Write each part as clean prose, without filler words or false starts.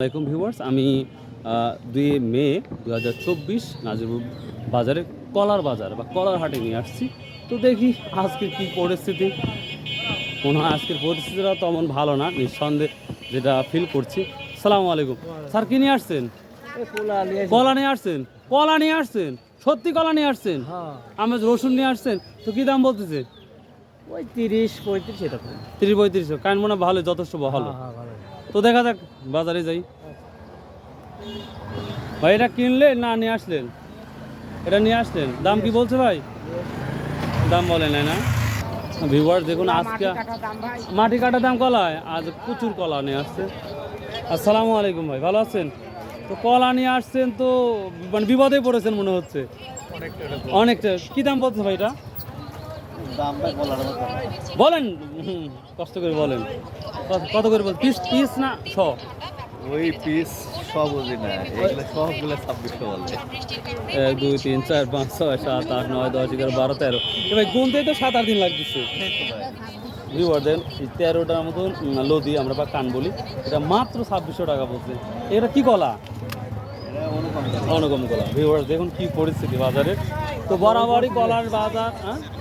আসসালামাইকুম ভিউয়ার্স, আমি 2 মে 2024 নাজিরপুর বাজারে কলার বাজার বা কলার হাটে নিয়ে আসছি। তো দেখি আজকের কী পরিস্থিতি। মনে হয় আজকের পরিস্থিতিটা তেমন ভালো না, নিঃসন্দেহে যেটা ফিল করছি। আসসালামু আলাইকুম স্যার, কি নিয়ে আসছেন? কলা নিয়ে আসছেন? কলা নিয়ে আসছেন? সত্যি কলা নিয়ে আসছেন? আমি রসুন নিয়ে আসছেন। তো কী দাম বলতেছে? ওই 30-35 এরকম। 30-35। কারণ মনে হয় ভালো, যথেষ্ট ভালো। তো দেখা যাক, বাজারে যাই। ভাই এটা কিনলেন না নিয়ে আসলেন? এটা নিয়ে আসলেন, দাম কি বলছে ভাই? দাম বলে নাই না ভিউয়ার। দেখুন আজকে মাটি কাটা দাম কলায় আজ প্রচুর কলা নিয়ে আসছে। আসসালামু আলাইকুম ভাই, ভালো আছেন? তো কলা নিয়ে আসছেন তো মানে বিপদে পড়েছেন মনে হচ্ছে অনেকটা। কি দাম বলছে ভাই এটা? বলেন, কষ্ট করে বলেন। কত করে বল? পিস পিস না শ? ওই পিস সব বুঝি না, এগুলো সবগুলো 2600 বলে। 1 2 3 4 5 6 7 8 9 10 11 12 13। ভাই গুনতেই তো 7-8 দিন লাগতেছে। ভিউয়ার দেন 13টার মতন লদি আমরা বা কান বলি, এটা মাত্র 2600 টাকা বলছে। এটা কি কলা? অনুগম কলা। ভিউয়ার দেখুন কি পরিস্থিতি বাজারের। তো বরাবরই কলার বাজার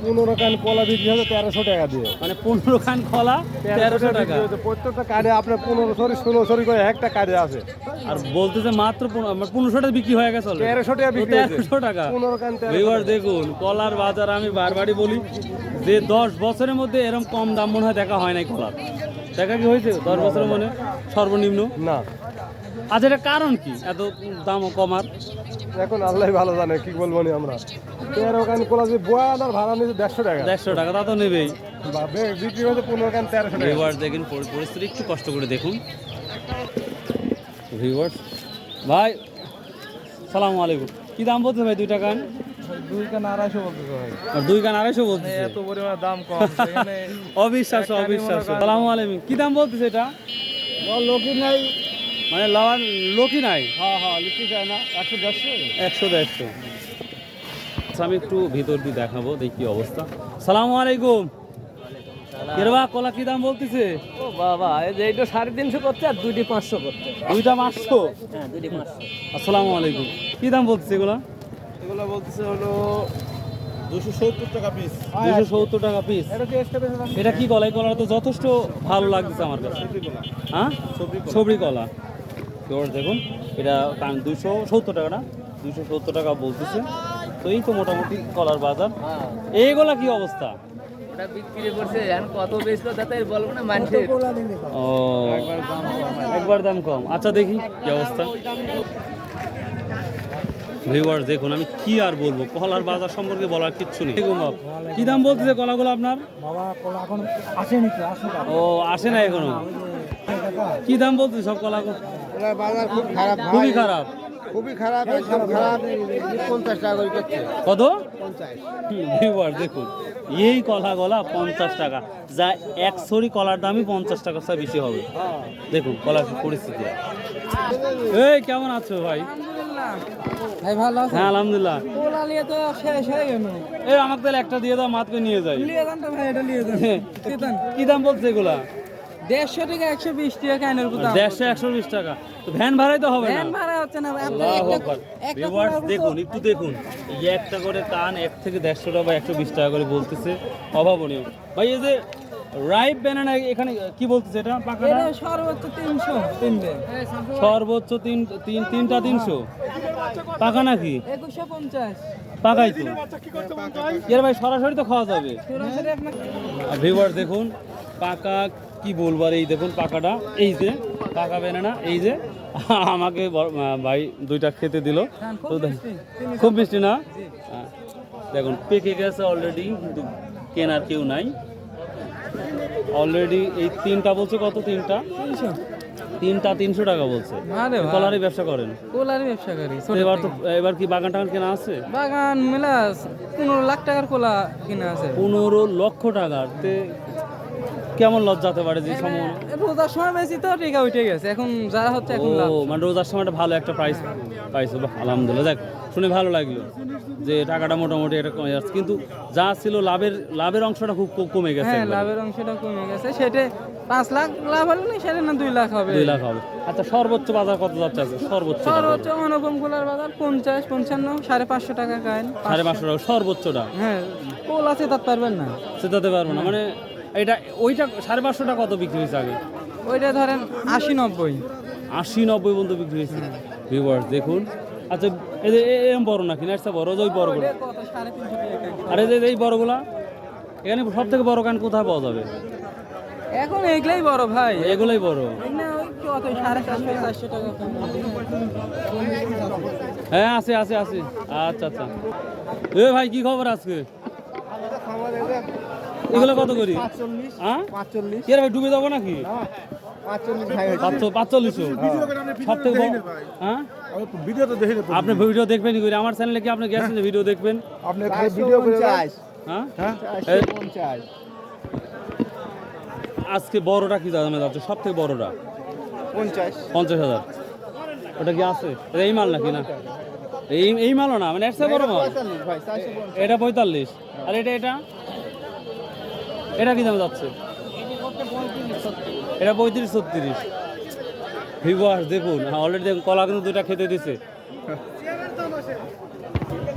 15 কান কলা বিক্রি হচ্ছে 1300 টাকা দিয়ে। মানে 15 খান কলা 1300 টাকা। প্রত্যেকটা কার্ডে আপনার 15 করে একটা কার্ডে আছে। আর বলতেছে মাত্র 1500 টাকা বিক্রি হয়ে গেছে। 1300 টাকা বিক্রি হয়েছে। 1300 টাকা 15 কান 1300। ভিউয়ার দেখুন কলার বাজার, আমি বারবারই বলি যে 10 বছরের মধ্যে এরকম কম দাম মনে হয় দেখা হয় নাই কলার। দেখা কি হয়েছে 10 বছরের মনে সর্বনিম্ন না। আজ এটা কারণ কি এত দাম কমার? এখন আল্লাহ ভালো জানে, কি বলবো নি আমরা। 13 কান কলা যে বয়ান আর ভাড়া নিয়েছে 150 টাকা। 150 টাকা তা তো নেবেই। বিক্রি হয়েছে 15 কান 1300 টাকা। ভিউয়ার দেখুন পরিস্থিতি একটু কষ্ট করে দেখুন। ভিউয়ার ভাই সালামু আলাইকুম, কি দাম বলছে ভাই? 2 টাকা 2 কান 250 বলতেছে ভাই। আর 2 কান 250 বলছে। এত পরিমাণ দাম কম সেখানে অবিশ্বাস্য অবিশ্বাস্য। সালামু আলাইকুম, কি দাম বলতেছে এটা? লোকই নাই। মানে লাওয়ার লোকই নাই। হ্যাঁ লিখতে চায় না। 100-150। আচ্ছা আমি একটু ভিতর দিয়ে দেখাবো, দেখি কি অবস্থা। সালামু আলাইকুম। কেরবা কলা কি দাম বলতেছে? ও বাবা, এই যে এটা 350 করছে আর 2টি 500 করছে। 2টা 500? হ্যাঁ 2টি 500। আসসালামু আলাইকুম, কি দাম বলতেছে এগুলা? এগুলো বলতেছে হলো 270 টাকা পিস। 270 টাকা পিস। এটা কি এক্সট্রা বেশি দাম? এটা কি কলা? এই কলাটা তো যথেষ্ট ভালো লাগতেছে আমার কাছে। হ্যাঁ সবরি কলা। তোর দেখুন এটা 270 টাকা না, 270 টাকা বলতেছে। তো এই তো মোটামুটি কলার বাজার। এইগুলা কি অবস্থা? ওটা বিক্রি করছে এখন কত বেচলো তাতে বলবো না মানুষের। ও একবার দাম কম। আচ্ছা দেখি কি অবস্থা। ভিউয়ার দেখুন আমি কি আর বলবো, কলার বাজার সম্পর্কে বলার কিচ্ছু নেই। কি দাম বলতেছে কলাগুলো আপনার? বাবা কলা এখন আসেনি তো, আসে না। ও আসে না এখনো। কি দাম বলতেছে সব কলাগুলো? কলার বাজার খুব খারাপ, খুবই খারাপ। খুবই খারাপ, একদম খারাপ। 50 টাকা করে করছে। কত? 50। ভিউয়ার দেখুন এই কলাগুলা 50 টাকা, যা এক ছড়ি কলার দামই 50 টাকা চেয়ে বেশি হবে। দেখুন কলার কি পরিস্থিতি। এই কেমন আছো ভাই? ভাই ভালো আছে? হ্যাঁ আলহামদুলিল্লাহ। কোলা নিয়ে তো শেষ হয়ে গেল। এই আমাকে তাহলে একটা দিয়ে দাও, মাত্র নিয়ে যাই। নিয়ে যান তো ভাই, এটা নিয়ে যান। কি দাম বলছে এগুলা? 150 টাকা 120 টাকা কাইনের কথা। 150-120 টাকা। তো ভ্যান ভাড়াই তো হবে না। ভ্যান ভাড়া হচ্ছে না ভাই। আল্লাহু আকবার। ভিউয়ার্স দেখুন একটু দেখুন, এই যে একটা করে কান 1 থেকে 150 টাকা বা 120 টাকা করে বলতেছে, অভাবনীয় ভাই। এই যে রাইপ ব্যানানা এখানে কি বলতেছে এটা? পাকাটা এটা সর্বোচ্চ 300 তিনবে। সর্বোচ্চ 3টা 300 পাকা নাকি? 2150। পাকাই তো এর ভাই, সরাসরি তো খাওয়া যাবে। সরাসরি আপনার ভিউয়ার দেখুন পাকা, কি বলবো আর, এই দেখুন পাকাটা, এই যে পাকা ব্যানানা, এই যে আমাকে ভাই 2টা খেতে দিল। তো খুব মিষ্টি না? দেখুন পেকে গেছে অলরেডি, কিন্তু কেনার কেউ নাই অলরেডি। এই 3টা বলছে কত? 3টা 300 টাকা বলছে। কলারই ব্যবসা করেন? কোলার ব্যবসা করি। এবার কি বাগান টাগান কেনা আছে? বাগান মেলা 15 লাখ টাকার কোলা কিনা আছে। 15 লক্ষ টাকার। কেমন লজ্জাতে পারে যে সম্ভাবনা? রোজার সময় বেশি তো টিকা উঠে গেছে, এখন যা হচ্ছে এখন লাভ। ও মানে রোজার সময়টা ভালো একটা প্রাইস পাইছো, বাহ, আলহামদুলিল্লাহ। যাক, শুনে ভালো লাগলো যে টাকাটা মোটামুটি এটা কমে যাচ্ছে, কিন্তু যা ছিল লাভের অংশটা খুব কমে গেছে হ্যাঁ, একবারে। লাভের অংশটা কমে গেছে, সেটা 5 লাখ লাভ হলো না, সেটা না 2 লাখ হবে। 2 লাখ হবে। আচ্ছা, সর্বোচ্চ বাজার কত যাচ্ছে আজকে? সর্বোচ্চ সর্বোচ্চ অনুপম কুলার বাজার 50, 55, 550 টাকা কাইন। 550 টাকা সর্বোচ্চটা। হ্যাঁ, কোল আছে তার পারবেন না। সেটাতে পারবো না মানে এটা ওইটা 550 টাকা কত বিক্রি হয়েছে আগে? ওইটা ধরেন 80, 90। 80-90 পর্যন্ত বিক্রি হয়েছে। ভিউয়ার্স দেখুন। আচ্ছা, এই যে এরকম বড় নাকি না? একটা বড়, ওই বড়গুলো। কত 350 টাকা। আর এই বড়গুলা এখানে সব থেকে বড় কান কোথায় পাওয়া যাবে? এখন এগুলাই বড় ভাই, এগুলোই বড়। এগুলা ওই কত 450, 400 টাকা কম। হ্যাঁ, আছে। আচ্ছা আচ্ছা। এ ভাই, কি খবর আজকে? এগুলো কত করি? হ্যাঁ, 45 কি রে ভাই, ডুবে যাবো নাকি? 45 ভাই 45। সব থেকে বড়। হ্যাঁ, ভিডিও তো দেখি আপনি ভিডিও দেখবেন কি করে? আমার চ্যানেলে কি আপনি গেছেন যে ভিডিও দেখবেন? আপনি ভিডিও করে হ্যাঁ, হ্যাঁ এই, 50 আজকে বড়টা কি দামে যাচ্ছে? সব থেকে বড়টা 50,000। ওটা কি আছে? এটা এই মাল নাকি না? এই মালও না, মানে এর চেয়ে বড় মাল। 45 ভাই 450 এটা 45। আর এটা কি দামে যাচ্ছে? এটা 35-36। ভিউয়ার্স দেখুন, অলরেডি দেখুন কলা কিন্তু 2টা খেতে দিছে।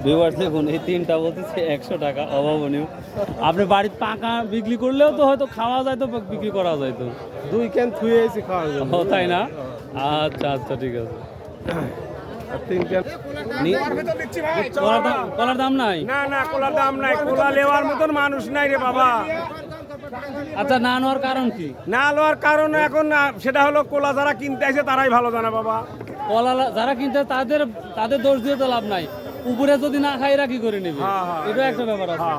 ভিউয়ার্স দেখুন, এই 3টা বলতেছে 100 টাকা, অভাবনীয়। আপনি বাড়িতে পাকা বিক্রি করলেও তো হয়তো খাওয়া যায়, তো বিক্রি করা যায় তো। 2 ক্যান থুয়ে এসে খাওয়ার জন্য ও তাই না? আচ্ছা, ঠিক আছে। আর 3 ক্যান কলার দাম নাই? না কোলার দাম নাই, কোলা নেওয়ার মতন মানুষ নাই রে বাবা। আচ্ছা, না নেওয়ার কারণ কি? না নেওয়ার কারণ এখন সেটা হলো কোলা যারা কিনতে আসে তারাই ভালো জানে বাবা। কলা যারা কিনতে তাদের দোষ দিয়ে তো লাভ নাই। উপরে যদি না খাই, এরা কি করে নেবে? এটা একটা ব্যাপার আছে।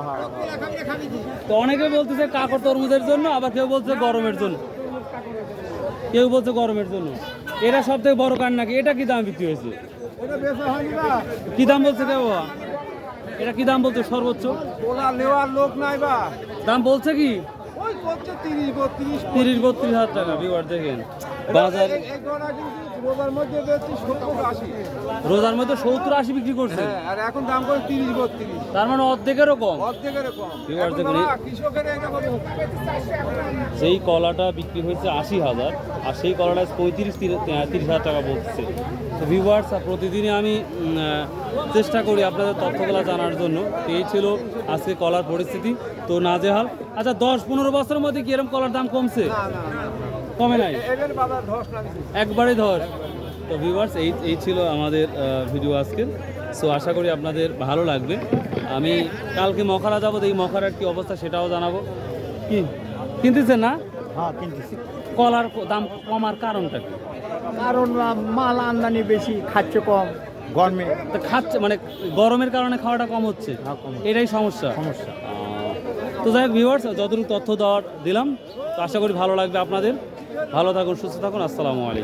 তো অনেকে বলতেছে কাকর তরমুজের জন্য, আবার কেউ বলছে গরমের জন্য, এরা সব থেকে বড় কান নাকি? এটা কি দাম বিক্রি হয়েছে? কি দাম বলছে কেউ? এটা কি দাম বলছে সর্বোচ্চ? কোলা নেওয়ার লোক নাই বা দাম বলছে কি? ওই করছে 30 32 30-32 হাজার টাকা। ভিউয়ার দেখেন বাজার এই গোড়া কিন্তু রোজার মধ্যে বেচছি 70 80 রোজার মধ্যে 70-80 বিক্রি করছে। আর এখন দাম করে 30 32 তার মানে অর্ধেকেরও কম। অর্ধেকের কম ভিউয়ার এখন দেখুন, বাবা, কৃষকের এটা হবে যেই কলাটা বিক্রি হয়েছে 80,000, আর সেই কলাটা 35-30 হাজার টাকা বলছে। তো ভিউয়ার্স, প্রতিদিনই আমি চেষ্টা করি আপনাদের তথ্যগুলো জানার জন্য। এই ছিল আজকে কলার পরিস্থিতি, তো নাজেহাল। আচ্ছা, 10-15 বছরের মধ্যে কি এরকম কলার দাম কমছে? কমে নাই, এদের বাজার ধস না একবারে ধস। তো ভিউয়ার্স, এই ছিল আমাদের ভিডিও আজকের। সো আশা করি আপনাদের ভালো লাগবে। আমি কালকে মখারা যাবো, এই মখারার কি অবস্থা সেটাও জানাবো। কি কিনতেছেন না? হ্যাঁ কিনতেছি, কলার দাম কমার কারণটা কি? কারণ মাল আমদানি বেশি, খাচ্ছে কম গরমে। তো খাচ্ছে মানে গরমের কারণে খাওয়াটা কম হচ্ছে, এটাই সমস্যা। তো যাই হোক ভিউয়ার্স, যতটুকু তথ্য দিলাম, তো আশা করি ভালো লাগবে আপনাদের। ভালো থাকুন, সুস্থ থাকুন, আসসালামু আলাইকুম।